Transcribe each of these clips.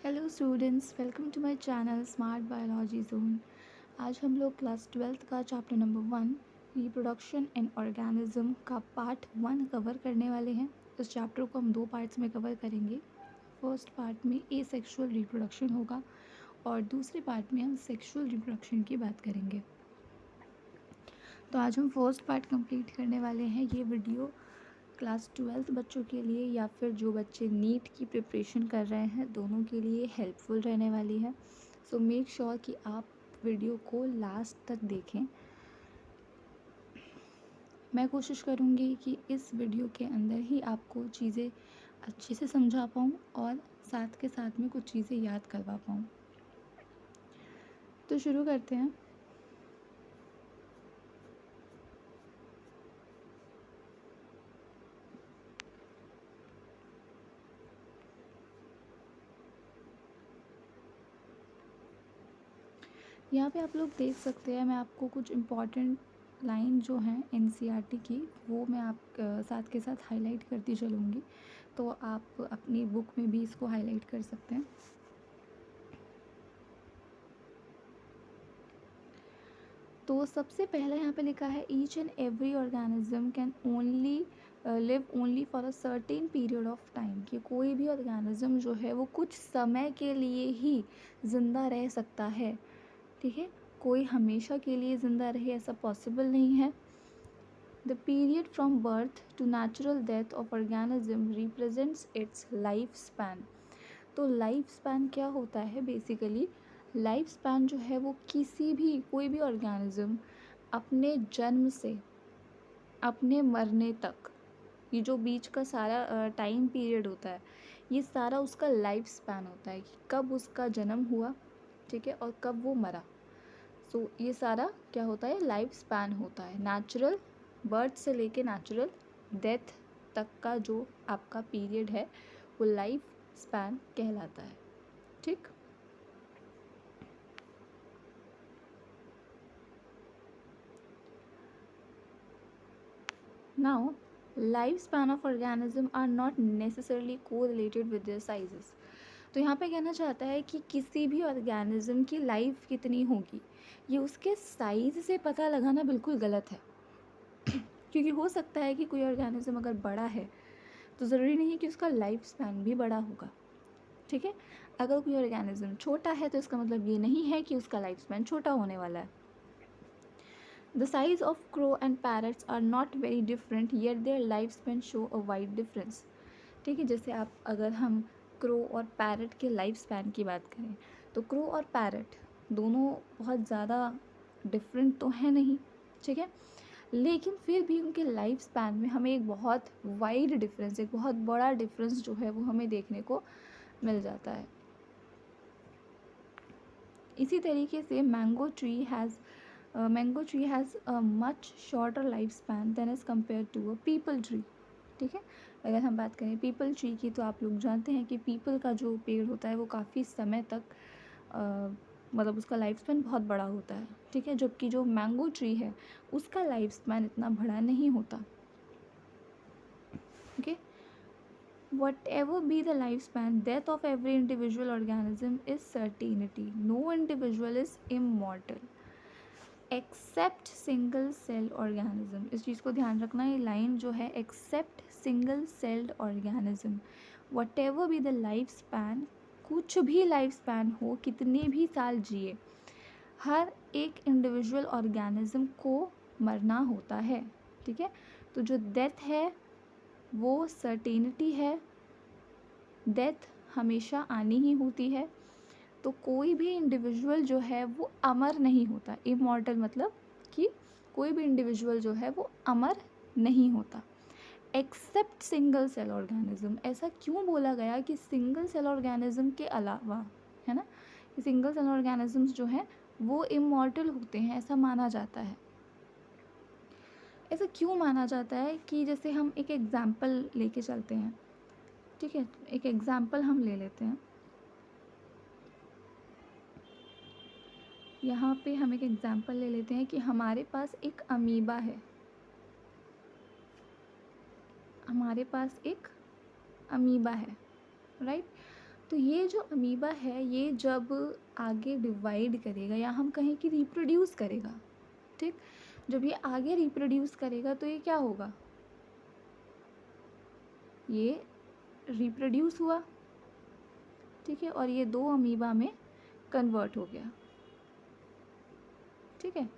Hello students, welcome to my channel smart biology zone. आज हम लोग क्लास 12th का chapter number 1 reproduction in organism का part 1 cover करने वाले हैं। इस चैप्टर को हम 2 पार्ट्स में कवर करेंगे। फर्स्ट पार्ट में एसेक्सुअल रिप्रोडक्शन होगा और दूसरे पार्ट में हम सेक्सुअल रिप्रोडक्शन की बात करेंगे। तो आज हम फर्स्ट पार्ट कंप्लीट करने वाले हैं। ये वीडियो क्लास 12th बच्चों के लिए या फिर जो बच्चे नीट की प्रिपरेशन कर रहे हैं दोनों के लिए हेल्पफुल रहने वाली है। सो मेक श्योर कि आप वीडियो को लास्ट तक देखें। मैं कोशिश करूँगी कि इस वीडियो के अंदर ही आपको चीज़ें अच्छे से समझा पाऊँ और साथ के साथ में कुछ चीज़ें याद करवा पाऊँ। तो शुरू करते हैं। यहाँ पे आप लोग देख सकते हैं, मैं आपको कुछ इम्पॉर्टेंट लाइन जो हैं एनसीईआरटी की वो मैं आप साथ के साथ हाईलाइट करती चलूँगी, तो आप अपनी बुक में भी इसको हाईलाइट कर सकते हैं। तो सबसे पहले यहाँ पे लिखा है each and every organism can only live only for a certain period of time, कि कोई भी ऑर्गेनिज्म जो है वो कुछ समय के लिए ही ज़िंदा रह सकता है। ठीक है, कोई हमेशा के लिए ज़िंदा रहे ऐसा पॉसिबल नहीं है। The period from birth to natural death of organism represents its life span. तो लाइफ स्पैन क्या होता है? बेसिकली लाइफ स्पैन जो है वो किसी भी कोई भी ऑर्गेनिज्म अपने जन्म से अपने मरने तक, ये जो बीच का सारा टाइम पीरियड होता है, ये सारा उसका लाइफ स्पैन होता है कि कब उसका जन्म हुआ, ठीक है, और कब वो मरा। सो ये सारा क्या होता है? लाइफ स्पैन होता है। नेचुरल बर्थ से लेके नेचुरल डेथ तक का जो आपका पीरियड है वो लाइफ स्पैन कहलाता है। ठीक, now life span of organism are not necessarily correlated with their sizes. तो यहाँ पे कहना चाहता है कि किसी भी ऑर्गेनिज्म की लाइफ कितनी होगी ये उसके साइज़ से पता लगाना बिल्कुल गलत है। क्योंकि हो सकता है कि कोई ऑर्गेनिज्म अगर बड़ा है तो ज़रूरी नहीं है कि उसका लाइफ स्पैन भी बड़ा होगा। ठीक है, अगर कोई ऑर्गेनिज्म छोटा है तो इसका मतलब ये नहीं है कि उसका लाइफ स्पैन छोटा होने वाला है। The size of crow and parrots are not very different yet their life span show a wide difference. ठीक है, जैसे आप अगर हम क्रो और पैरट के लाइफ स्पैन की बात करें तो क्रो और पैरट दोनों बहुत ज़्यादा डिफरेंट तो है नहीं, ठीक है, लेकिन फिर भी उनके लाइफ स्पैन में हमें एक बहुत वाइड डिफरेंस, एक बहुत बड़ा डिफरेंस जो है वो हमें देखने को मिल जाता है। इसी तरीके से mango tree has a much shorter life span than as compared to a peepal tree. ठीक है, अगर हम बात करें पीपल ट्री की तो आप लोग जानते हैं कि पीपल का जो पेड़ होता है वो काफ़ी समय तक मतलब उसका लाइफ स्पैन बहुत बड़ा होता है। ठीक है, जबकि जो मैंगो ट्री है उसका लाइफ स्पैन इतना बड़ा नहीं होता। Okay, whatever be the lifespan, death of every individual organism is certainty. No individual is immortal except single cell organism. इस चीज़ को ध्यान रखना, ये लाइन जो है except single celled organism, whatever be the life span, कुछ भी लाइफ स्पैन हो, कितने भी साल जिए, हर एक इंडिविजुअल ऑर्गेनिज्म को मरना होता है। ठीक है, तो जो डेथ है वो सर्टेनिटी है, डेथ हमेशा आनी ही होती है। तो कोई भी इंडिविजुअल जो है वो अमर नहीं होता। इमॉर्टल मतलब कि कोई भी इंडिविजुअल जो है वो अमर नहीं होता एक्सेप्ट सिंगल सेल ऑर्गेनिज्म। ऐसा क्यों बोला गया कि सिंगल सेल ऑर्गेनिज्म के अलावा, है ना, कि सिंगल सेल ऑर्गेनिजम्स जो हैं वो इमॉर्टल होते हैं, ऐसा माना जाता है। ऐसा क्यों माना जाता है कि जैसे हम एक एग्ज़ाम्पल लेके चलते हैं। ठीक है, एक एग्ज़ाम्पल हम ले लेते हैं। यहाँ पे हम एक एग्ज़ाम्पल ले लेते हैं कि हमारे पास एक अमीबा है, हमारे पास एक अमीबा है, राइट। तो ये जो अमीबा है ये जब आगे डिवाइड करेगा या हम कहें कि रिप्रोड्यूस करेगा, ठीक, जब ये आगे रिप्रोड्यूस करेगा तो ये क्या होगा, ये रिप्रोड्यूस हुआ, ठीक है, और ये 2 अमीबा में कन्वर्ट हो गया, ठीक है।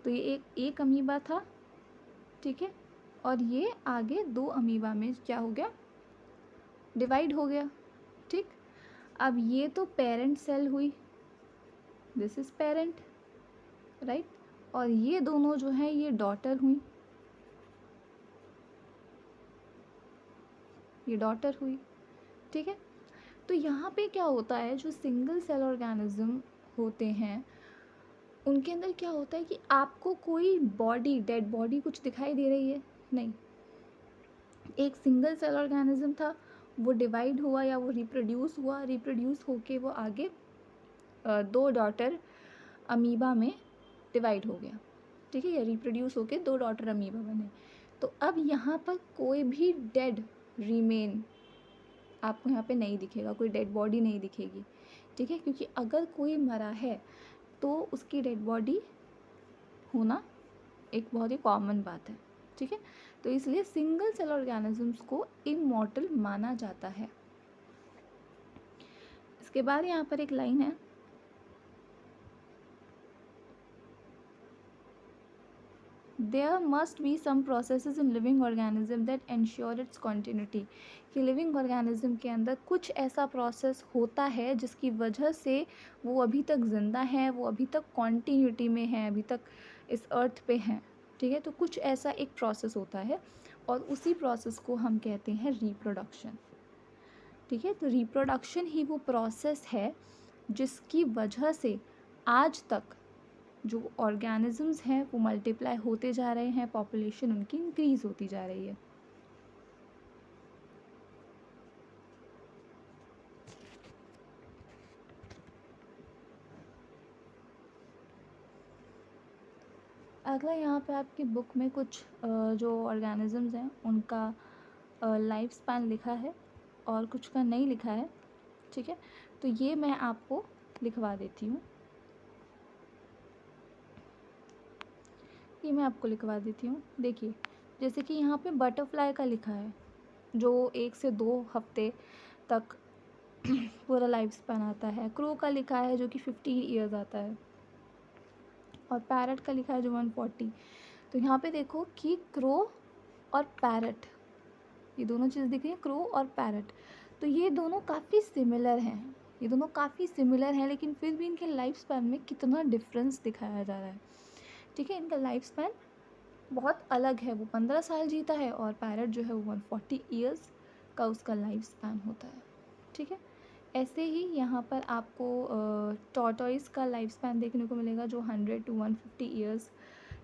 तो ये एक अमीबा था, ठीक है, और ये आगे 2 अमीबा में क्या हो गया, डिवाइड हो गया, ठीक। अब ये तो पेरेंट सेल हुई, दिस इज पेरेंट, राइट, और ये दोनों जो हैं ये डॉटर हुई, ये डॉटर हुई, ठीक है। तो यहाँ पे क्या होता है, जो सिंगल सेल ऑर्गेनिज्म होते हैं उनके अंदर क्या होता है कि आपको कोई बॉडी, डेड बॉडी कुछ दिखाई दे रही है नहीं, एक सिंगल सेल ऑर्गेनिज्म था, वो डिवाइड हुआ या वो रिप्रोड्यूस हुआ, रिप्रोड्यूस होके वो आगे 2 डॉटर अमीबा में डिवाइड हो गया, ठीक है, या रिप्रोड्यूस होके 2 डॉटर अमीबा बने। तो अब यहाँ पर कोई भी डेड रिमेन आपको यहाँ पे नहीं दिखेगा, कोई डेड बॉडी नहीं दिखेगी, ठीक है, क्योंकि अगर कोई मरा है तो उसकी डेड बॉडी होना एक बहुत ही कॉमन बात है, ठीक है। तो इसलिए सिंगल सेल ऑर्गेनिजम्स को इमॉर्टल माना जाता है। इसके बाद यहाँ पर एक लाइन है, there must be some processes in living organism that ensure its continuity, कि लिविंग ऑर्गेनिज्म के अंदर कुछ ऐसा प्रोसेस होता है जिसकी वजह से वो अभी तक ज़िंदा है, वो अभी तक कॉन्टिन्यूटी में है, अभी तक इस अर्थ पे हैं, ठीक है। तो कुछ ऐसा एक प्रोसेस होता है और उसी प्रोसेस को हम कहते हैं रिप्रोडक्शन, ठीक है। तो रिप्रोडक्शन ही वो प्रोसेस है जिसकी वजह से आज तक जो ऑर्गेनिजम्स हैं वो मल्टीप्लाई होते जा रहे हैं, पॉपुलेशन उनकी इंक्रीज़ होती जा रही है। अगला यहाँ पे आपकी बुक में कुछ जो ऑर्गेनिजम्स हैं उनका लाइफ स्पैन लिखा है और कुछ का नहीं लिखा है, ठीक है। तो ये मैं आपको लिखवा देती हूँ, ये मैं आपको लिखवा देती हूँ। देखिए, जैसे कि यहाँ पे बटरफ्लाई का लिखा है जो 1 से 2 हफ्ते तक पूरा लाइफ स्पैन आता है। क्रो का लिखा है जो कि 15 ईयर्स आता है, और पैरट का लिखा है जो 140। तो यहाँ पे देखो कि क्रो और पैरट, ये दोनों चीज़ दिख रही है, क्रो और पैरट, तो ये दोनों काफ़ी सिमिलर हैं, ये दोनों काफ़ी सिमिलर हैं, लेकिन फिर भी इनके लाइफ स्पैन में कितना डिफरेंस दिखाया जा रहा है, ठीक है। इनका लाइफ स्पैन बहुत अलग है, वो 15 साल जीता है और पैरट जो है वो 140 ईयर्स का उसका लाइफ स्पैन होता है, ठीक है। ऐसे ही यहाँ पर आपको टॉर्टोइस का लाइफ स्पैन देखने को मिलेगा जो 100 to 150 ईयर्स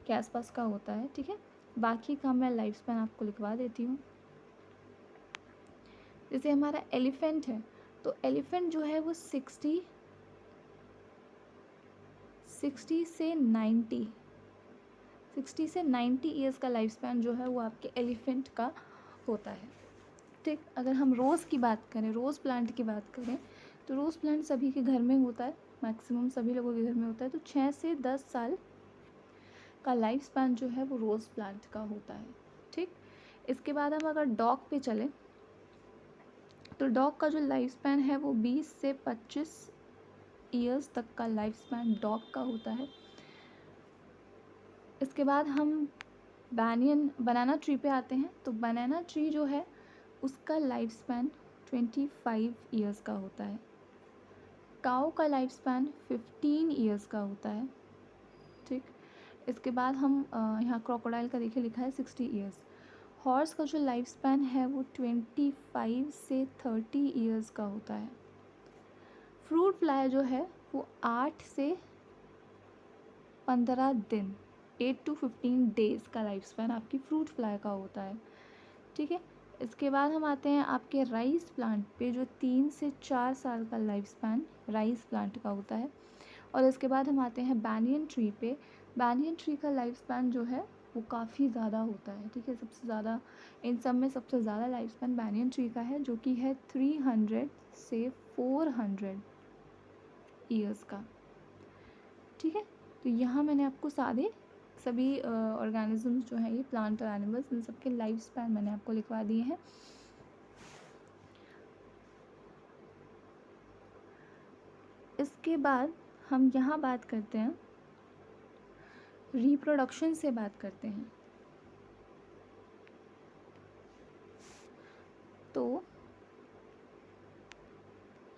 के आसपास का होता है, ठीक है। बाकी का मैं लाइफ स्पैन आपको लिखवा देती हूँ। जैसे हमारा एलिफेंट है, तो एलिफेंट जो है वो 60 से 90 ईयर्स का लाइफ स्पैन जो है वो आपके एलिफेंट का होता है, ठीक। अगर हम रोज़ की बात करें, रोज़ प्लांट की बात करें, तो रोज़ प्लांट सभी के घर में होता है, मैक्सिमम सभी लोगों के घर में होता है। तो 6 से 10 साल का लाइफ स्पैन जो है वो रोज़ प्लांट का होता है, ठीक। इसके बाद हम अगर डॉग पे चलें, तो डॉग का जो लाइफ स्पैन है वो 20 से 25 ईयर्स तक का लाइफ स्पैन डॉग का होता है। इसके बाद हम बनाना ट्री पे आते हैं, तो बनाना ट्री जो है उसका लाइफ स्पैन 25 ईयर्स का होता है। काऊ का लाइफ स्पैन 15 ईयर्स का होता है, ठीक। इसके बाद हम यहाँ क्रोकोडाइल का देखिए लिखा है 60 ईयर्स। हॉर्स का जो लाइफ स्पैन है वो 25 से 30 ईयर्स का होता है। फ्रूट फ्लाई जो है वो 8 से 15 दिन, 8 to 15 डेज़ का लाइफ स्पैन आपकी फ्रूट फ्लाई का होता है, ठीक है। इसके बाद हम आते हैं आपके राइस प्लांट पे जो 3 से 4 साल का लाइफ स्पैन राइस प्लांट का होता है। और इसके बाद हम आते हैं बैनियन ट्री पे। बैनियन ट्री का लाइफ स्पैन जो है वो काफ़ी ज़्यादा होता है, ठीक है। सबसे ज़्यादा इन सब में सबसे ज़्यादा लाइफ स्पैन बैनियन ट्री का है जो कि है से 400 ईयर्स का। ठीक है, तो यहाँ मैंने आपको सारे सभी ऑर्गेनिजम्स जो हैं ये प्लांट और एनिमल्स, इन सबके लाइफ स्पैन मैंने आपको लिखवा दिए हैं। इसके बाद हम यहाँ बात करते हैं, रिप्रोडक्शन से बात करते हैं। तो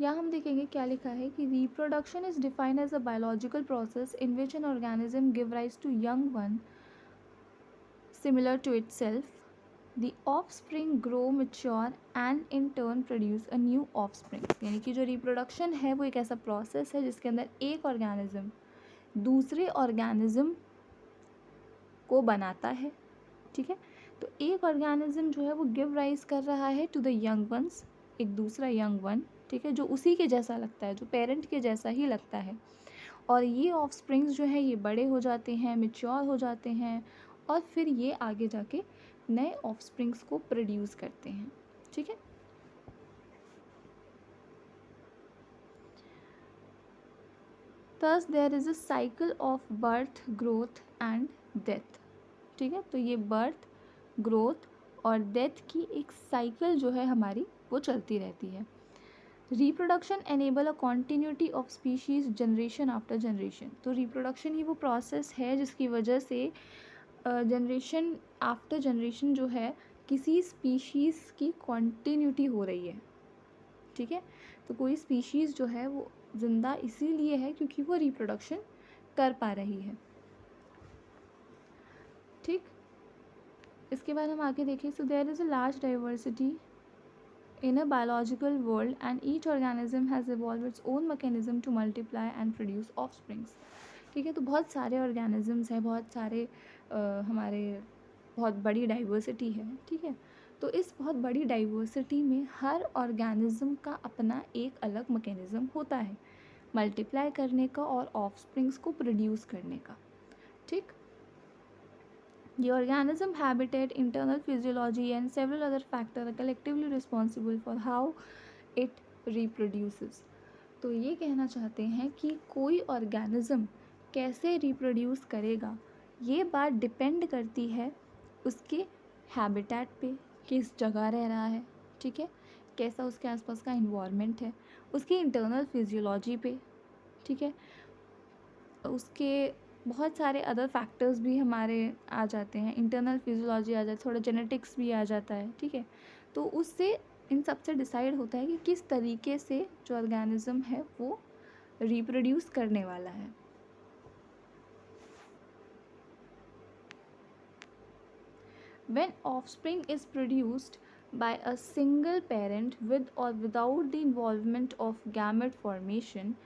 यहाँ हम देखेंगे क्या लिखा है कि reproduction is defined as a biological process in which an organism give rise to young one similar to itself. The offspring grow, mature and in turn produce a new offspring. यानी कि जो रिप्रोडक्शन है वो एक ऐसा process है जिसके अंदर एक ऑर्गेनिज्म दूसरे ऑर्गेनिज्म को बनाता है। ठीक है, तो एक ऑर्गेनिज्म जो है वो गिव राइज कर रहा है टू द यंग वंस, एक दूसरा यंग वन, ठीक है, जो उसी के जैसा लगता है, जो पेरेंट के जैसा ही लगता है। और ये ऑफस्प्रिंग्स जो है ये बड़े हो जाते हैं, मेच्योर हो जाते हैं, और फिर ये आगे जाके नए ऑफस्प्रिंग्स को प्रोड्यूस करते हैं। ठीक है, thus there is a cycle of birth, growth and death. ठीक है, तो ये बर्थ, ग्रोथ और डेथ की एक साइकिल जो है हमारी वो चलती रहती है। Reproduction enable a continuity of species generation after generation. तो रिप्रोडक्शन ही वो प्रोसेस है जिसकी वजह से जनरेशन आफ्टर जनरेशन जो है किसी स्पीशीज़ की कॉन्टीन्यूटी हो रही है। ठीक है, तो कोई स्पीशीज़ जो है वो ज़िंदा इसीलिए है क्योंकि वो रिप्रोडक्शन कर पा रही है। ठीक, इसके बाद हम आगे देखें। So there is a large diversity in a biological world and each organism has evolved its own mechanism to multiply and produce offsprings. ठीक है, तो बहुत सारे ऑर्गेनिजम्स हैं, बहुत सारे हमारे बहुत बड़ी डाइवर्सिटी है। ठीक है, तो इस बहुत बड़ी डाइवर्सिटी में हर ऑर्गेनिज्म का अपना एक अलग मैकेनिज़्म होता है मल्टीप्लाई करने का और ऑफस्प्रिंग्स को प्रोड्यूस करने का। ठीक, The organism habitat, internal physiology and several other factors are collectively responsible for how it reproduces. तो ये कहना चाहते हैं कि कोई ऑर्गेनिज्म कैसे रिप्रोड्यूस करेगा ये बात डिपेंड करती है उसके हैबिटेट पे, किस जगह रह रहा है, ठीक है, कैसा उसके आसपास का इन्वायरमेंट है, उसकी इंटरनल फिजियोलॉजी पे, ठीक है, उसके बहुत सारे अदर फैक्टर्स भी हमारे आ जाते हैं, इंटरनल फिजियोलॉजी आ जाती है, थोड़ा जेनेटिक्स भी आ जाता है। ठीक है, तो उससे इन सब से डिसाइड होता है कि किस तरीके से जो ऑर्गेनिज्म है वो रिप्रोड्यूस करने वाला है। When offspring is produced by a single parent with or without the involvement of gamete formation,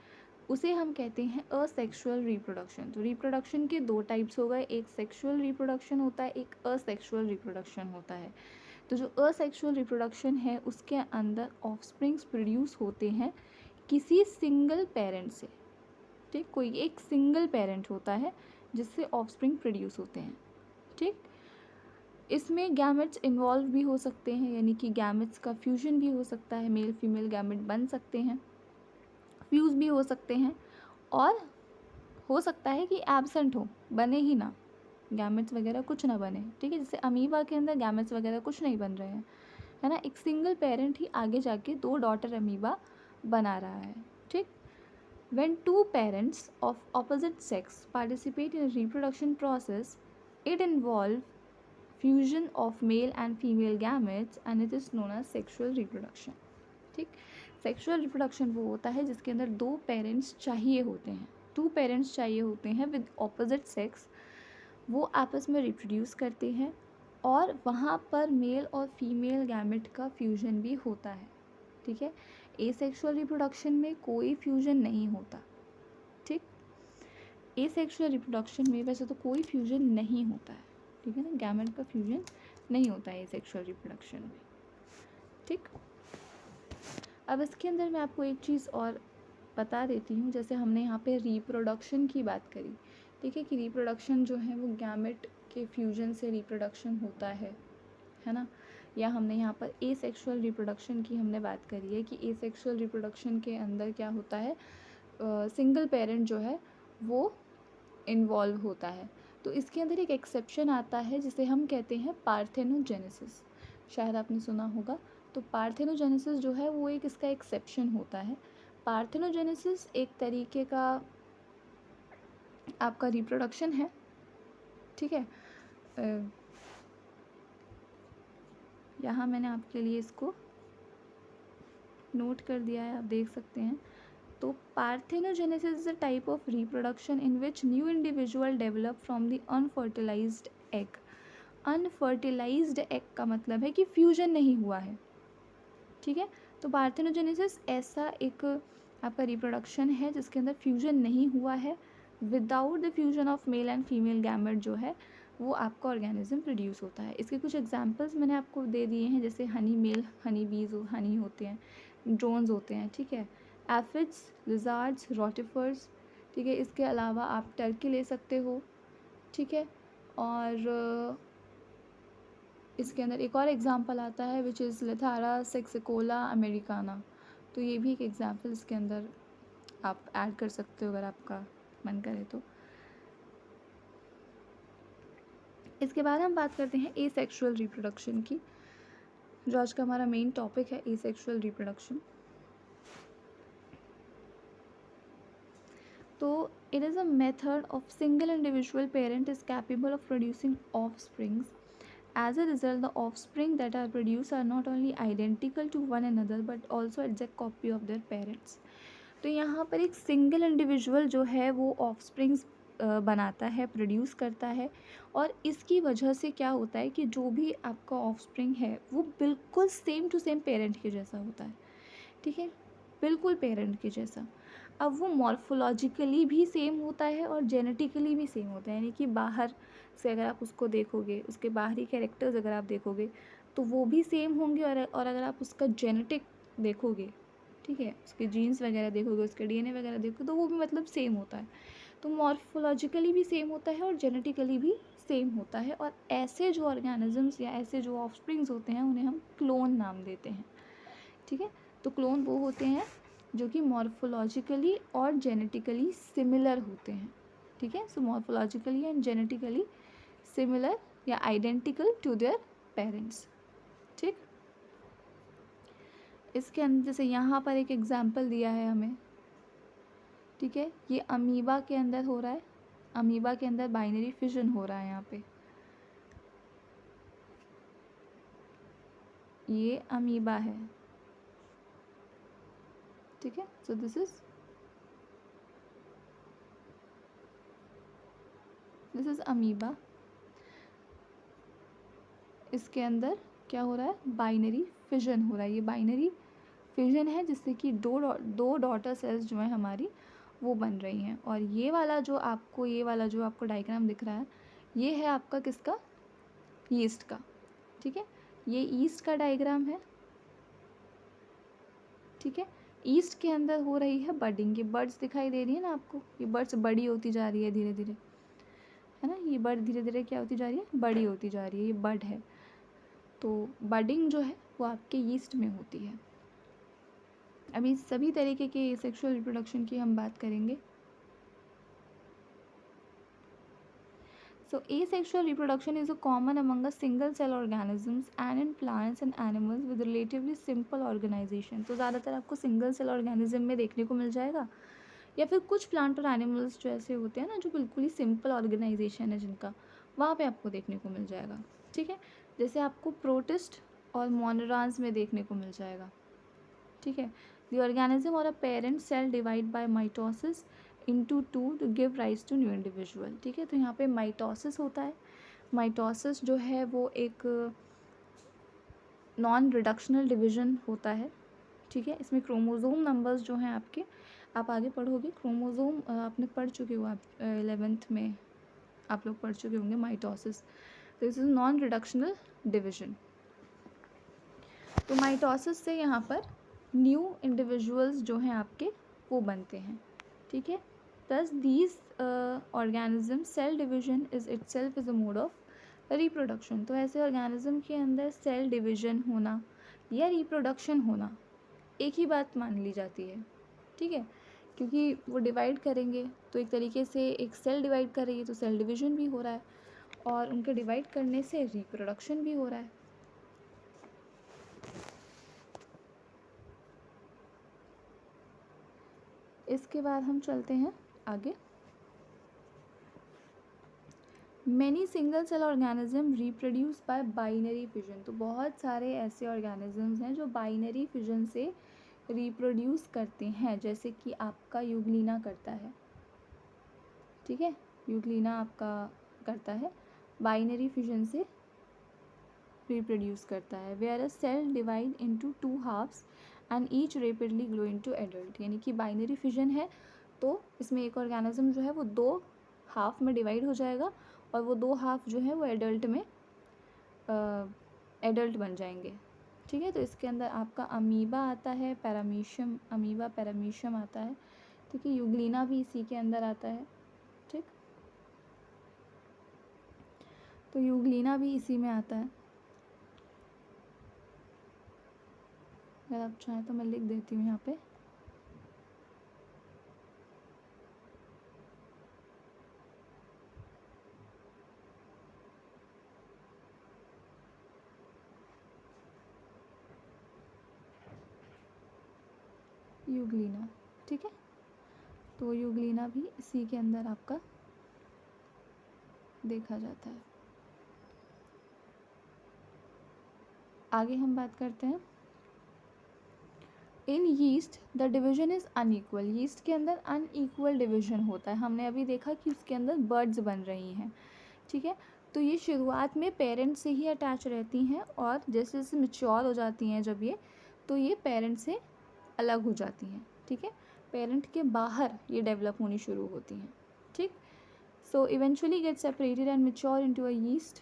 उसे हम कहते हैं असेक्सुअल रिप्रोडक्शन। तो रिप्रोडक्शन के दो टाइप्स हो गए, एक सेक्सुअल रिप्रोडक्शन होता है, एक असेक्सुअल रिप्रोडक्शन होता है। तो जो असेक्सुअल रिप्रोडक्शन है उसके अंदर ऑफस्प्रिंग्स प्रोड्यूस होते हैं किसी सिंगल पेरेंट से। ठीक, कोई एक सिंगल पेरेंट होता है जिससे ऑफस्प्रिंग प्रोड्यूस होते हैं। ठीक, इसमें गैमेट्स इन्वॉल्व भी हो सकते हैं, यानी कि गैमेट्स का फ्यूजन भी हो सकता है, मेल फीमेल गैमेट बन सकते हैं, फ्यूज़ भी हो सकते हैं, और हो सकता है कि एब्सेंट हो, बने ही ना, गैमेट्स वगैरह कुछ ना बने। ठीक है, जैसे अमीबा के अंदर गैमेट्स वगैरह कुछ नहीं बन रहे हैं, है ना, एक सिंगल पेरेंट ही आगे जाके दो डॉटर अमीबा बना रहा है। ठीक, when two parents of opposite sex participate in a reproduction process, it involves fusion of male and female gametes and it is known as sexual reproduction. ठीक, सेक्सुअल रिप्रोडक्शन वो होता है जिसके अंदर दो पेरेंट्स चाहिए होते हैं, टू पेरेंट्स चाहिए होते हैं विद ऑपोजिट सेक्स, वो आपस में रिप्रोड्यूस करते हैं और वहाँ पर मेल और फीमेल गैमेट का फ्यूजन भी होता है। ठीक है, एसेक्सुअल रिप्रोडक्शन में कोई फ्यूजन नहीं होता। ठीक, एसेक्सुअल रिप्रोडक्शन में वैसे तो कोई फ्यूजन नहीं होता है, ठीक है ना, गैमेट का फ्यूजन नहीं होता है एसेक्सुअल रिप्रोडक्शन में। ठीक, अब इसके अंदर मैं आपको एक चीज़ और बता देती हूँ, जैसे हमने यहाँ पे रिप्रोडक्शन की बात करी, ठीक है, कि रिप्रोडक्शन जो है वो गैमेट के फ्यूजन से रिप्रोडक्शन होता है ना, या हमने यहाँ पर एसेक्सुअल रिप्रोडक्शन की हमने बात करी है कि एसेक्सुअल रिप्रोडक्शन के अंदर क्या होता है, सिंगल पेरेंट जो है वो इन्वॉल्व होता है। तो इसके अंदर एक एक्सेप्शन आता है जिसे हम कहते हैं पार्थेनोजेनेसिस, शायद आपने सुना होगा। तो पार्थेनोजेनेसिस जो है वो एक इसका एक्सेप्शन होता है। पार्थेनोजेनेसिस एक तरीके का आपका रिप्रोडक्शन है, ठीक है। यहाँ मैंने आपके लिए इसको नोट कर दिया है, आप देख सकते हैं। तो parthenogenesis is a type of reproduction in which new individual develop from the unfertilised egg. Unfertilised egg का मतलब है कि फ्यूजन नहीं हुआ है, ठीक है। तो पार्थेनोजेनेसिस ऐसा एक आपका रिप्रोडक्शन है जिसके अंदर फ्यूजन नहीं हुआ है। Without the fusion of male and female gamete जो है वो आपका ऑर्गेनिज्म प्रोड्यूस होता है। इसके कुछ एग्जांपल्स मैंने आपको दे दिए हैं, जैसे हनी मेल हनी बीज हनी होते हैं, ड्रोन्स होते हैं, ठीक है, एफिड्स, लिजार्ड्स, रोटिफर्स, ठीक है। इसके अलावा आप टर्की ले सकते हो, ठीक है। और इसके अंदर एक और एग्जांपल आता है विच इज़ लिथारा सेक्सिकोला अमेरिकाना। तो ये भी एक एग्जांपल इसके अंदर आप ऐड कर सकते हो अगर आपका मन करे तो। इसके बाद हम बात करते हैं एसेक्सुअल रिप्रोडक्शन की, जो आज का हमारा मेन टॉपिक है, एसेक्सुअल रिप्रोडक्शन। तो it is a method of single individual parent is capable of producing offsprings. As a result, the offspring that are produced are not only identical to one another but also exact copy of their parents. तो यहाँ पर एक single individual जो है वो offsprings बनाता है, produce करता है, और इसकी वजह से क्या होता है कि जो भी आपका ऑफस्प्रिंग है वो बिल्कुल सेम टू सेम पेरेंट के जैसा होता है, ठीक है, बिल्कुल पेरेंट के जैसा। अब वो मॉर्फोलॉजिकली भी सेम होता है और जेनेटिकली भी सेम होता है, यानी कि बाहर से अगर आप उसको देखोगे, उसके बाहरी कैरेक्टर्स अगर आप देखोगे तो वो भी सेम होंगे, और अगर आप उसका जेनेटिक देखोगे, ठीक है, उसके जीन्स वगैरह देखोगे, उसके डीएनए वगैरह देखोगे तो वो भी मतलब सेम होता है। तो मॉर्फोलॉजिकली भी सेम होता है और जेनेटिकली भी सेम होता है। और ऐसे जो ऑर्गेनिजम्स या ऐसे जो ऑफस्प्रिंग्स होते हैं उन्हें हम क्लोन नाम देते हैं, ठीक है। तो क्लोन वो होते हैं जो कि मॉर्फोलॉजिकली और जेनेटिकली सिमिलर होते हैं, ठीक है। सो मॉर्फोलॉजिकली एंड जेनेटिकली सिमिलर या आइडेंटिकल टू देयर पेरेंट्स, ठीक। इसके अंदर जैसे यहाँ पर एक एग्जाम्पल दिया है हमें, ठीक है, ये अमीबा के अंदर हो रहा है, अमीबा के अंदर बाइनरी फिजन हो रहा है यहाँ पे, ये अमीबा है, ठीक है। So this is amoeba. इसके अंदर क्या हो रहा है, बाइनरी फिजन हो रहा है। ये बाइनरी फिजन है जिससे कि दो डॉटर सेल्स जो है हमारी वो बन रही हैं। और ये वाला जो आपको डायग्राम दिख रहा है ये है आपका किसका, ईस्ट का, ठीक है। ये ईस्ट का डायग्राम है, ठीक है। ईस्ट के अंदर हो रही है बडिंग, ये बर्ड्स दिखाई दे रही है ना आपको, ये बर्ड्स बड़ी होती जा रही है धीरे धीरे, है ना, ये बर्ड धीरे धीरे क्या होती जा रही है, बड़ी होती जा रही है, ये बर्ड है। तो बडिंग जो है वो आपके ईस्ट में होती है। अभी सभी तरीके के सेक्सुअल रिप्रोडक्शन की हम बात करेंगे। So asexual reproduction is a common among a single cell organisms and in plants and animals with relatively simple organization. तो ज़्यादातर आपको सिंगल सेल ऑर्गेनिज्म में देखने को मिल जाएगा, या फिर कुछ प्लांट और एनिमल्स जो ऐसे होते हैं ना जो बिल्कुल ही सिंपल ऑर्गेनाइजेशन है जिनका, वहाँ पे आपको देखने को मिल जाएगा, ठीक है। जैसे आपको प्रोटिस्ट और मोनोरांस में देखने को मिल जाएगा, ठीक है। द ऑर्गेनिज्म और a parent cell divide by mitosis into two to give rise to new individual, ठीक है। तो यहाँ पे माइटोसिस होता है। माइटोसिस जो है वो एक नॉन रिडक्शनल डिवीजन होता है, ठीक है। इसमें क्रोमोज़ोम नंबर्स जो हैं आपके, आप आगे पढ़ोगे क्रोमोज़ोम, आपने पढ़ चुके हो, आप 11th में आप लोग पढ़ चुके होंगे माइटोसिस। तो this is non reductional division. तो माइटोसिस से यहाँ पर न्यू इंडिविजुअल्स जो हैं आपके वो बनते हैं, ठीक है। Thus these organism cell division is itself is a mode of reproduction. तो ऐसे ऑर्गेनिज्म के अंदर सेल डिवीजन होना या रिप्रोडक्शन होना एक ही बात मान ली जाती है, ठीक है, क्योंकि वो डिवाइड करेंगे तो एक तरीके से एक सेल डिवाइड कर रही है तो सेल डिवीजन भी हो रहा है, और उनके डिवाइड करने से रिप्रोडक्शन भी हो रहा है। इसके बाद हम चलते हैं आगे। Many single cell organism reproduce by binary fission. तो बहुत सारे ऐसे ऑर्गेनिजम्स हैं जो बाइनरी फिजन से रिप्रोड्यूस करते हैं, जैसे कि आपका यूग्लिना करता है, ठीक है, यूग्लिना आपका करता है, बाइनरी फिजन से रिप्रोड्यूस करता है। Where a cell divide into 2 halves and each rapidly grow into adult. यानी कि बाइनरी फिजन है तो इसमें एक ऑर्गेनिज्म जो है वो 2 हाफ में डिवाइड हो जाएगा और वो 2 हाफ जो है वो एडल्ट में एडल्ट बन जाएंगे, ठीक है। तो इसके अंदर आपका अमीबा आता है, पैरामीशियम, अमीबा पैरामीशियम आता है, ठीक है, यूग्लिना भी इसी के अंदर आता है, ठीक, तो यूग्लिना भी इसी में आता है। अगर आप चाहें तो मैं लिख देती हूँ यहाँ पे। यूग्लिना, ठीक है, तो यूग्लिना भी इसी के अंदर आपका देखा जाता है। आगे हम बात करते हैं। इन yeast the division is unequal. Yeast के अंदर अनईक्वल डिवीजन होता है। हमने अभी देखा कि उसके अंदर बर्ड्स बन रही हैं, ठीक है, तो ये शुरुआत में पेरेंट से ही अटैच रहती हैं और जैसे जैसे मैच्योर हो जाती हैं जब ये, तो ये पेरेंट से अलग हो जाती हैं, ठीक है, पेरेंट के बाहर ये डेवलप होनी शुरू होती हैं, ठीक। So eventually get separated and mature into a yeast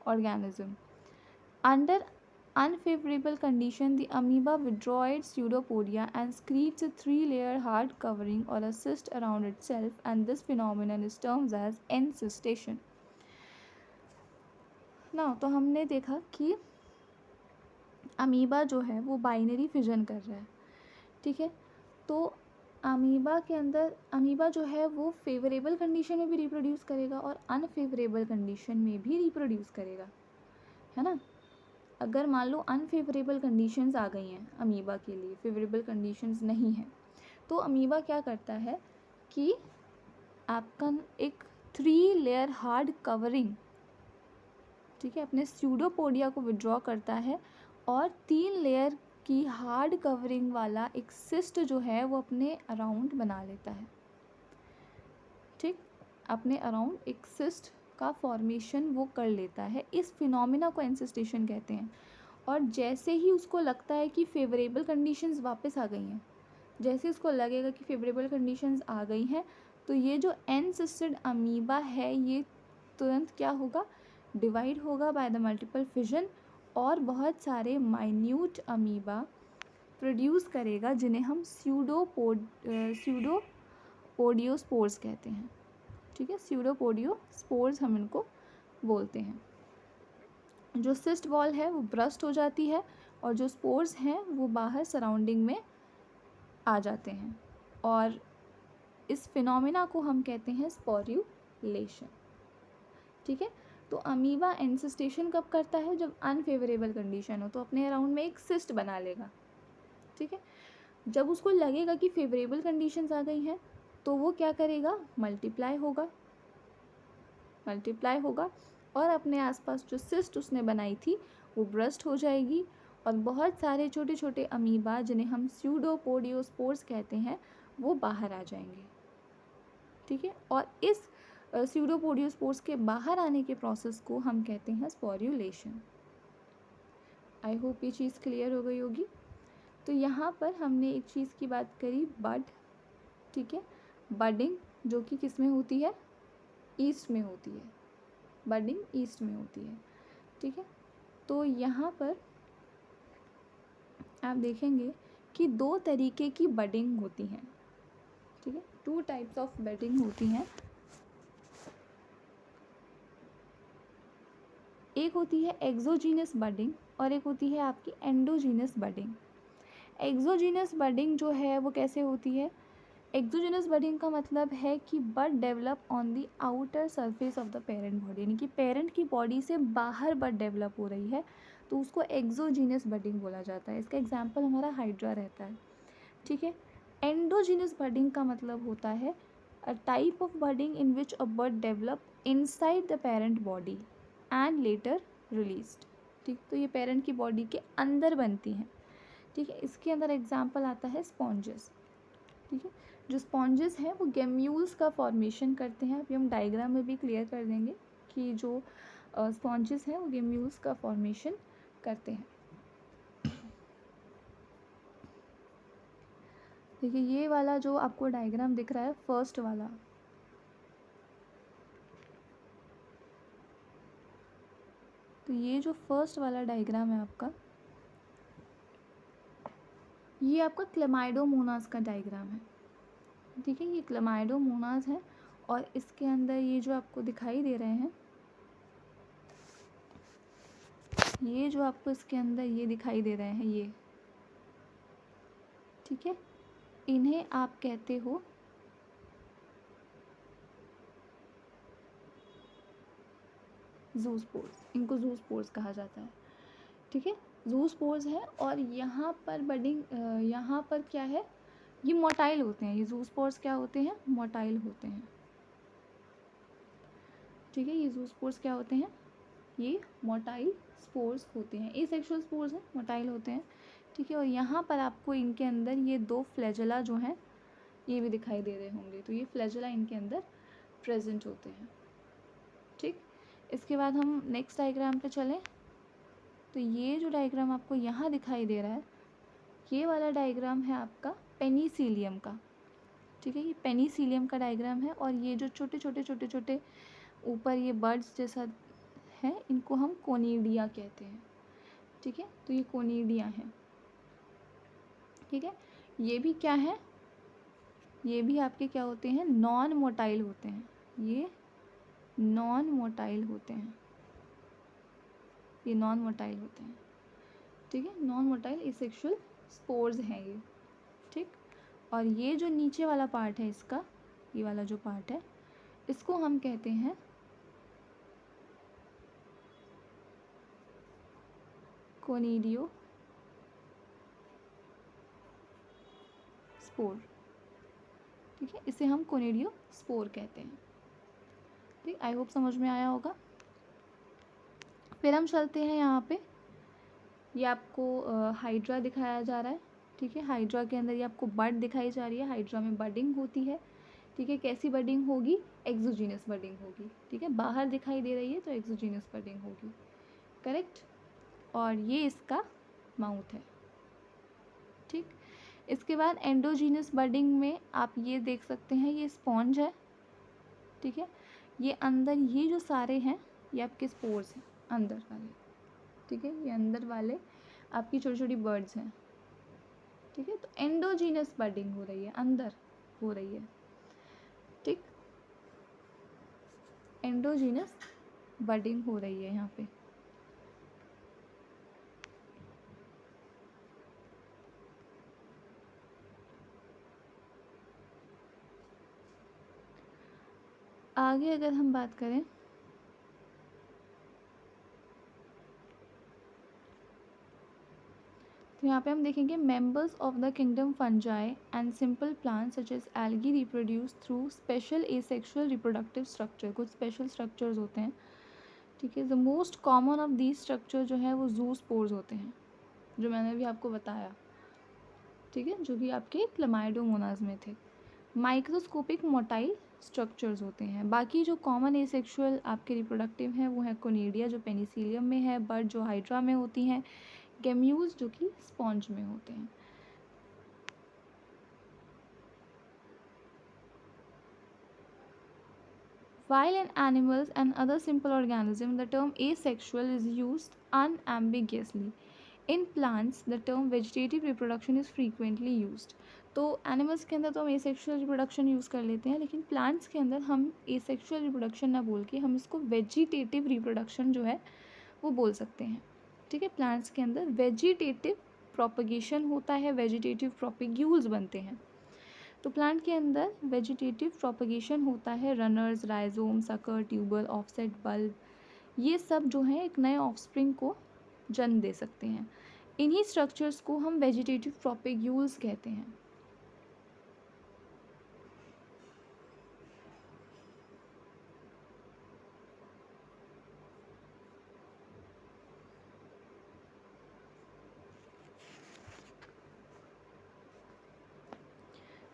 organism. Under unfavorable condition, the amoeba withdraws its pseudopodia and secretes a 3-layer hard covering or a cyst around itself, and this phenomenon is termed as encystation. Now, तो हमने देखा कि amoeba जो है वो binary fission कर रहा है, ठीक है, तो अमीबा के अंदर अमीबा जो है वो फेवरेबल कंडीशन में भी रिप्रोड्यूस करेगा और अनफेवरेबल कंडीशन में भी रिप्रोड्यूस करेगा, है ना। अगर मान लो अनफेवरेबल कंडीशंस आ गई हैं अमीबा के लिए, फेवरेबल कंडीशंस नहीं हैं, तो अमीबा क्या करता है कि आपका एक 3 लेयर हार्ड कवरिंग, ठीक है, अपने स्यूडोपोडिया को विड्रॉ करता है और 3 लेयर की हार्ड कवरिंग वाला एक सिस्ट जो है वो अपने अराउंड बना लेता है, ठीक, अपने अराउंड एक सिस्ट का फॉर्मेशन वो कर लेता है। इस फिनोमिना को एंसिस्टेशन कहते हैं। और जैसे ही उसको लगता है कि फेवरेबल कंडीशंस वापस आ गई हैं, जैसे उसको लगेगा कि फेवरेबल कंडीशंस आ गई हैं, तो ये जो एनसिस्टेड अमीबा है ये तुरंत क्या होगा, डिवाइड होगा बाय द मल्टीपल फिजन और बहुत सारे माइन्यूट अमीबा प्रोड्यूस करेगा जिन्हें हम स्यूडोपोडियोस्पोर्स कहते हैं, ठीक है, स्यूडोपोडियोस्पोर्स हम इनको बोलते हैं। जो सिस्ट वॉल है वो ब्रस्ट हो जाती है और जो स्पोर्स हैं वो बाहर सराउंडिंग में आ जाते हैं और इस फिनोमिना को हम कहते हैं स्पोर्यूलेशन, ठीक है। तो अमीबा एंसिस्टेशन कब करता है, जब अनफेवरेबल कंडीशन हो, तो अपने अराउंड में एक सिस्ट बना लेगा, ठीक है। जब उसको लगेगा कि फेवरेबल कंडीशंस आ गई हैं तो वो क्या करेगा, मल्टीप्लाई होगा और अपने आसपास जो सिस्ट उसने बनाई थी वो ब्रस्ट हो जाएगी और बहुत सारे छोटे छोटे अमीबा जिन्हें हम स्यूडोपोडियोस्पोर्स कहते हैं वो बाहर आ जाएंगे, ठीक है। और इस स्यूडोपोडियोस्पोर्स के बाहर आने के प्रोसेस को हम कहते हैं स्पोर्यूलेशन। आई होप ये चीज़ क्लियर हो गई होगी। तो यहाँ पर हमने एक चीज़ की बात करी, बड, ठीक है, बडिंग जो कि किस में होती है, ईस्ट में होती है, बडिंग ईस्ट में होती है, ठीक है। तो यहाँ पर आप देखेंगे कि 2 तरीके की बडिंग होती हैं, ठीक है, 2 टाइप्स ऑफ बडिंग होती हैं। एक होती है एक्सोजीनस बडिंग और एक होती है आपकी एंडोजीनस बडिंग। एक्सोजीनस बडिंग जो है वो कैसे होती है? एक्सोजेनस बडिंग का मतलब है कि bud develop on the outer surface of the parent body, यानी कि पेरेंट की बॉडी से बाहर बड डेवलप हो रही है, तो उसको एक्सोजीनस बडिंग बोला जाता है। इसका एग्जाम्पल हमारा हाइड्रा रहता है, ठीक है। एंडोजीनस बडिंग का मतलब होता है a type of budding in which a bud develop inside the parent body and later released, ठीक। तो ये पेरेंट की बॉडी के अंदर बनती हैं, ठीक है। इसके अंदर एग्जाम्पल आता है स्पॉन्जेस, ठीक है। जो स्पॉन्जेस हैं वो गेम्यूल्स का फॉर्मेशन करते हैं। अभी हम डायग्राम में भी क्लियर कर देंगे कि जो स्पॉन्जेस हैं वो गेम्यूल्स का फॉर्मेशन करते हैं। देखिए ये वाला जो आपको डायग्राम दिख रहा है फर्स्ट वाला, तो ये जो फर्स्ट वाला डायग्राम है आपका, ये आपका क्लेमाइडोमोनास का डायग्राम है, ठीक है। ये क्लेमाइडोमोनास है और इसके अंदर ये जो आपको दिखाई दे रहे हैं, ये जो आपको इसके अंदर ये दिखाई दे रहे हैं ये, ठीक है, इन्हें आप कहते हो ज़ूस्पोर्स, इनको ज़ूस्पोर्स कहा जाता है, ठीक है। ज़ूस्पोर्स है और यहाँ पर बडिंग, यहाँ पर क्या है, ये मोटाइल होते हैं। ये ज़ूस्पोर्स क्या होते हैं? मोटाइल होते हैं, ठीक है। ये ज़ूस्पोर्स क्या होते हैं? ये मोटाइल स्पोर्स होते हैं। एसेक्सुअल स्पोर्स हैं, मोटाइल होते हैं, ठीक है। और यहाँ पर आपको इनके अंदर ये दो फ्लैजेला जो हैं ये भी दिखाई दे रहे होंगे, तो ये फ्लैजेला इनके अंदर प्रेजेंट होते हैं, ठीक। इसके बाद हम नेक्स्ट डायग्राम पे चलें, तो ये जो डायग्राम आपको यहाँ दिखाई दे रहा है, ये वाला डायग्राम है आपका पेनिसिलियम का, ठीक है। ये पेनिसिलियम का डायग्राम है और ये जो छोटे छोटे छोटे छोटे ऊपर ये बर्ड्स जैसा है, इनको हम कोनिडिया कहते हैं, ठीक है। तो ये कोनिडिया हैं, ठीक है। ये भी क्या है, ये भी आपके क्या होते हैं? नॉन मोटाइल होते हैं। ये नॉन मोटाइल होते हैं, ये नॉन मोटाइल होते हैं, ठीक है। नॉन मोटाइल एसेक्सुअल स्पोर्स हैं ये, ठीक। और ये जो नीचे वाला पार्ट है इसका, ये वाला जो पार्ट है, इसको हम कहते हैं कोनिडियो स्पोर, ठीक है। इसे हम कोनिडियो स्पोर कहते हैं, ठीक। आई होप समझ में आया होगा। फिर हम चलते हैं यहाँ पे, ये आपको हाइड्रा दिखाया जा रहा है, ठीक है। हाइड्रा के अंदर ये आपको बड दिखाई जा रही है। हाइड्रा में बडिंग होती है, ठीक है। कैसी बडिंग होगी? एक्सोजीनस बडिंग होगी, ठीक है। बाहर दिखाई दे रही है तो एक्सोजीनस बडिंग होगी, करेक्ट। और ये इसका माउथ है, ठीक। इसके बाद एंडोजीनस बडिंग में आप ये देख सकते हैं, ये स्पॉन्ज है, ठीक है। ये अंदर ये जो सारे हैं ये आपके स्पोर्स हैं अंदर वाले, ठीक है। ये अंदर वाले आपकी छोटी छोटी बर्ड्स हैं, ठीक है। तो एंडोजीनस बडिंग हो रही है, अंदर हो रही है, ठीक। एंडोजीनस बडिंग हो रही है यहाँ पे। आगे अगर हम बात करें, तो यहाँ पे हम देखेंगे members of the kingdom fungi and simple plants such as algae reproduce through special asexual reproductive structure. कुछ स्पेशल स्ट्रक्चर्स होते हैं, ठीक है। The most common of these structure जो है वो ज़ूस्पोर्स होते हैं, जो मैंने भी आपको बताया, ठीक है, जो कि आपके क्लेमाइडोमोनास में थे। माइक्रोस्कोपिक मोटाइल स्ट्रक्चर्स होते हैं। बाकी जो कॉमन एसेक्सुअल आपके रिप्रोडक्टिव हैं वो है कोनिडिया जो पेनिसिलियम में है, बर्ड जो हाइड्रा में होती हैं, गेम्यूल्स जो कि स्पॉन्ज में होते हैं। While in animals and other simple organisms, the term asexual is used unambiguously. In plants, the term vegetative reproduction is frequently used. तो एनिमल्स के अंदर तो हम एसेक्सुअल रिप्रोडक्शन यूज़ कर लेते हैं, लेकिन प्लांट्स के अंदर हम एसेक्सुअल रिप्रोडक्शन ना बोल के हम इसको वेजिटेटिव रिप्रोडक्शन जो है वो बोल सकते हैं। ठीक है, प्लांट्स के अंदर वेजिटेटिव प्रोपगेशन होता है, वेजिटेटिव प्रोपिग्यूल्स बनते हैं। तो प्लांट के अंदर वेजिटेटिव प्रोपगेशन होता है, runners, rhizome, sucker, tuber, offset, bulb, ये सब जो है एक नए ऑफस्प्रिंग को जन्म दे सकते हैं। इन्हीं स्ट्रक्चर्स को हम वेजिटेटिव प्रोपिग्यूल्स कहते हैं।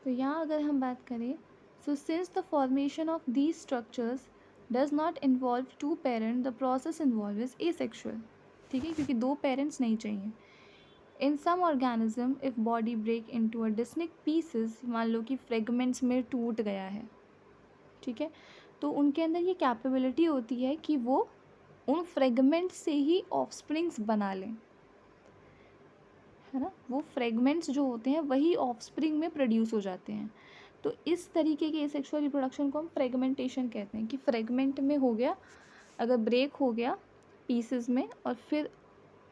तो यहाँ अगर हम बात करें, so since the formation of these structures does not involve two parent, the process involve is asexual. ठीक है, क्योंकि दो पेरेंट्स नहीं चाहिए। In some organism if body break into a distinct pieces, मान लो कि फ्रेगमेंट्स में टूट गया है, ठीक है, तो उनके अंदर ये कैपेबिलिटी होती है कि वो उन फ्रेगमेंट्स से ही ऑफस्प्रिंग्स बना लें, है ना। वो फ्रेगमेंट्स जो होते हैं वही ऑफस्प्रिंग में प्रोड्यूस हो जाते हैं। तो इस तरीके के एसेक्सुअल रिप्रोडक्शन को हम फ्रेगमेंटेशन कहते हैं, कि फ्रेगमेंट में हो गया, अगर ब्रेक हो गया पीसेस में और फिर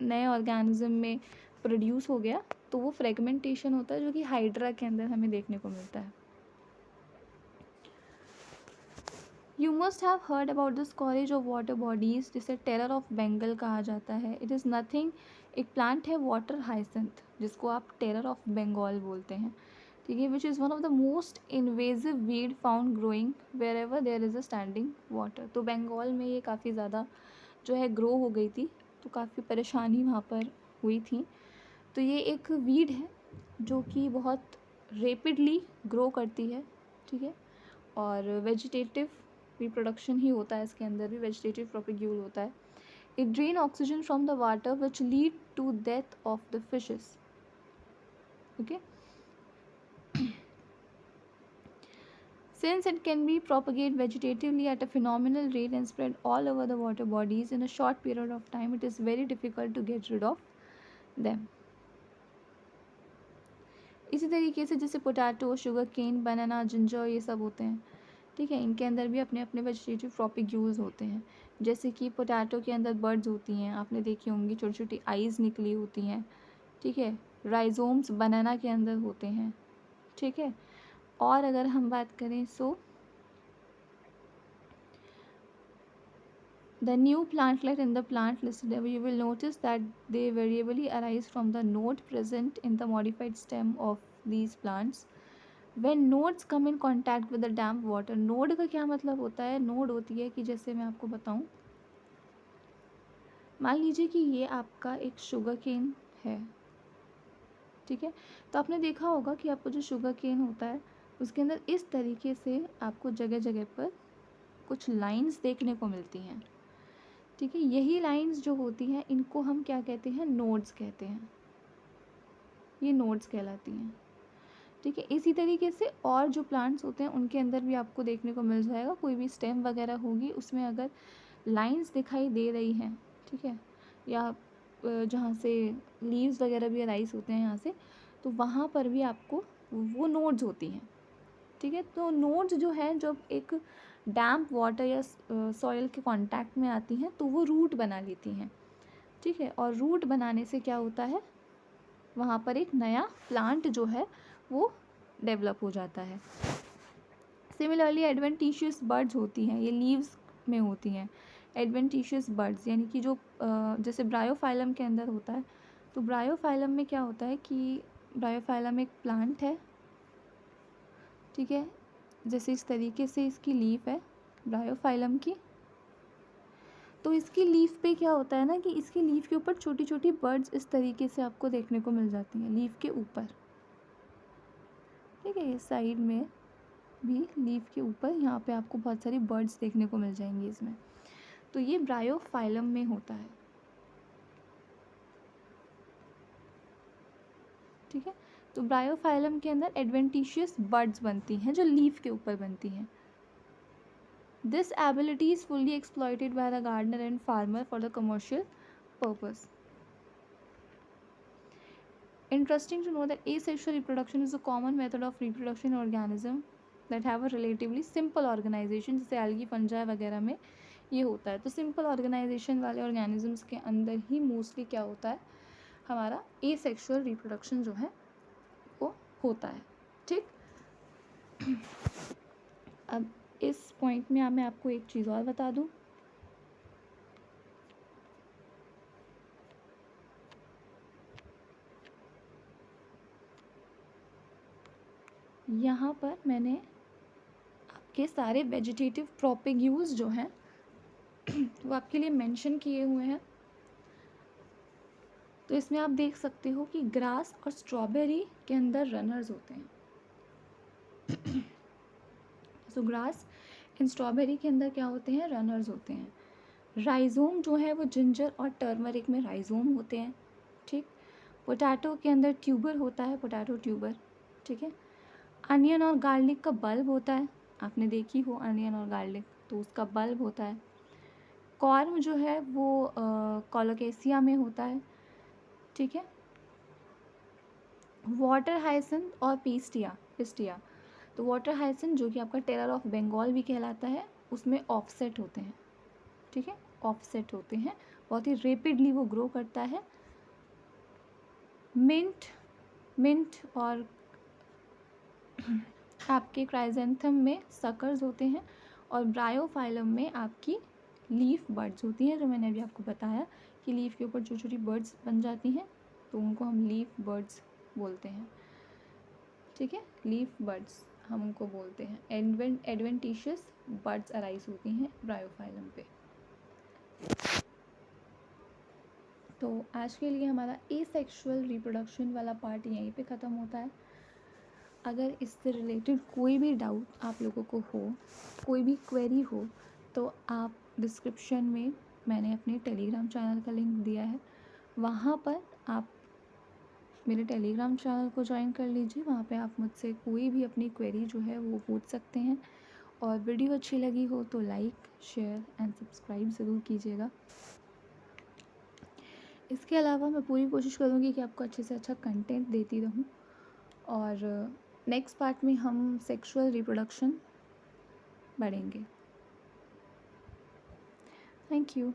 नए ऑर्गेनिज्म में प्रोड्यूस हो गया, तो वो फ्रेगमेंटेशन होता है, जो कि हाइड्रा के अंदर हमें देखने को मिलता है। You must have heard about the scourge of water bodies, जिसे टेरर ऑफ बेंगल कहा जाता है। इट इज़ नथिंग, एक प्लांट है वाटर हाइसेंथ, जिसको आप टेरर ऑफ बंगाल बोलते हैं। ठीक है, which is one of the most invasive weed found growing wherever there is a standing water. तो बंगाल में ये काफ़ी ज़्यादा जो है ग्रो हो गई थी, तो काफ़ी परेशानी वहाँ पर हुई थी। तो ये एक वीड है जो कि बहुत रेपिडली ग्रो करती है। ठीक है, और वेजिटेटिव रिप्रोडक्शन ही होता है इसके अंदर भी, वेजिटेटिव प्रोपिग्यूल होता है। It drain oxygen from the water which lead to death of the fishes. Okay, since it can be propagate vegetatively at a phenomenal rate and spread all over the water bodies in a short period of time, it is very difficult to get rid of them. इसी तरीके से जैसे potato, sugar cane, बनाना, ginger, ये सब होते हैं। ठीक है, इनके अंदर भी अपने अपने वेजिटेटिव प्रोपिग्यूल्स होते हैं। जैसे कि पोटैटो के अंदर बर्ड्स होती हैं, आपने देखी होंगी, छोटी छोटी आइज़ निकली होती हैं। ठीक है, राइजोम्स बनाना के अंदर होते हैं। ठीक है, और अगर हम बात करें सो the new plantlet in the plant listed above, you will notice that they variably arise from the node present in the modified stem of these plants. When nodes come in contact with the damp water, node का क्या मतलब होता है? node होती है कि जैसे मैं आपको बताऊं, मान लीजिए कि ये आपका एक शुगर केन है। ठीक है, तो आपने देखा होगा कि आपको जो शुगर केन होता है उसके अंदर इस तरीके से आपको जगह जगह पर कुछ लाइंस देखने को मिलती हैं। ठीक है, यही लाइंस जो होती हैं इनको हम क्या कहते हैं? नोड्स कहते हैं। ये नोड्स कहलाती हैं। ठीक है, इसी तरीके से और जो प्लांट्स होते हैं उनके अंदर भी आपको देखने को मिल जाएगा, कोई भी स्टेम वगैरह होगी उसमें अगर लाइंस दिखाई दे रही हैं, ठीक है, या जहाँ से लीव्स वगैरह भी अराइज होते हैं यहाँ से, तो वहाँ पर भी आपको वो नोड्स होती हैं। ठीक है, तो नोड्स जो है जब एक डैम्प वाटर या सॉइल के कांटेक्ट में आती हैं तो वो रूट बना लेती हैं। ठीक है, और रूट बनाने से क्या होता है, वहाँ पर एक नया प्लांट जो है वो डेवलप हो जाता है। सिमिलरली एडवेंटिशियस बर्ड्स होती हैं, ये लीव्स में होती हैं। एडवेंटिशियस बर्ड्स यानी कि जो जैसे ब्रायोफाइलम के अंदर होता है, तो ब्रायोफाइलम में क्या होता है कि ब्रायोफाइलम एक प्लांट है। ठीक है, जैसे इस तरीके से इसकी लीफ है ब्रायोफाइलम की, तो इसकी लीफ पे क्या होता है ना कि इसकी लीफ के ऊपर छोटी छोटी बर्ड्स इस तरीके से आपको देखने को मिल जाती हैं लीफ के ऊपर। ठीक है, इस साइड में भी लीफ के ऊपर यहाँ पे आपको बहुत सारी बर्ड्स देखने को मिल जाएंगी इसमें। तो ये ब्रायोफाइलम में होता है। ठीक है, तो ब्रायोफाइलम के अंदर एडवेंटिशियस बर्ड्स बनती हैं जो लीफ के ऊपर बनती हैं। This ability is fully exploited by the gardener and farmer for the commercial purpose. Interesting to know that asexual reproduction is a common method of reproduction in organisms that have a relatively simple organization, जैसे algae, fungi वगैरह में ये होता है। तो simple organisation वाले organisms के अंदर ही मोस्टली क्या होता है, हमारा एसेक्सुअल रिप्रोडक्शन जो है वो होता है। ठीक, अब इस पॉइंट में मैं आपको एक चीज़ और बता दूं, यहाँ पर मैंने आपके सारे वेजिटेटिव प्रोपेग्यूल्स जो हैं वो आपके लिए मेंशन किए हुए हैं। तो इसमें आप देख सकते हो कि ग्रास और स्ट्रॉबेरी के अंदर रनर्स होते हैं। सो ग्रास एंड स्ट्रॉबेरी के अंदर क्या होते हैं, रनर्स होते हैं। राइजोम जो है वो जिंजर और टर्मरिक में राइजोम होते हैं। ठीक, पोटैटो के अंदर ट्यूबर होता है, पोटैटो ट्यूबर। ठीक है, अनियन और गार्लिक का बल्ब होता है, आपने देखी हो अनियन और गार्लिक, तो उसका बल्ब होता है। कॉर्म जो है वो कोलोकेसिया में होता है। ठीक है, वाटर हाइसिंथ और पिस्टिया, तो वाटर हाइसिंथ जो कि आपका टेरर ऑफ बंगाल भी कहलाता है, उसमें ऑफसेट होते हैं। ठीक है, ऑफसेट होते हैं, बहुत ही रेपिडली वो ग्रो करता है। मिंट और आपके क्राइजेंथम में सकर्स होते हैं, और ब्रायोफाइलम में आपकी लीफ बर्ड्स होती हैं, जो मैंने अभी आपको बताया कि लीफ के ऊपर छोटी छोटी बर्ड्स बन जाती हैं, तो उनको हम लीफ बर्ड्स बोलते हैं। ठीक है, लीफ बर्ड्स हम उनको बोलते हैं। एडवेंटिशियस बर्ड्स अराइज होती हैं ब्रायोफाइलम पे। तो आज के लिए हमारा एसेक्सुअल रिप्रोडक्शन वाला पार्ट यहीं पे ख़त्म होता है। अगर इससे रिलेटेड कोई भी डाउट आप लोगों को हो, कोई भी क्वेरी हो, तो आप डिस्क्रिप्शन में मैंने अपने टेलीग्राम चैनल का लिंक दिया है, वहाँ पर आप मेरे टेलीग्राम चैनल को ज्वाइन कर लीजिए। वहाँ पे आप मुझसे कोई भी अपनी क्वेरी जो है वो पूछ सकते हैं। और वीडियो अच्छी लगी हो तो लाइक, शेयर एंड सब्सक्राइब ज़रूर कीजिएगा। इसके अलावा मैं पूरी कोशिश करूँगी कि आपको अच्छे से अच्छा कंटेंट देती रहूँ। और नेक्स्ट पार्ट में हम सेक्सुअल रिप्रोडक्शन बढ़ेंगे। Thank you.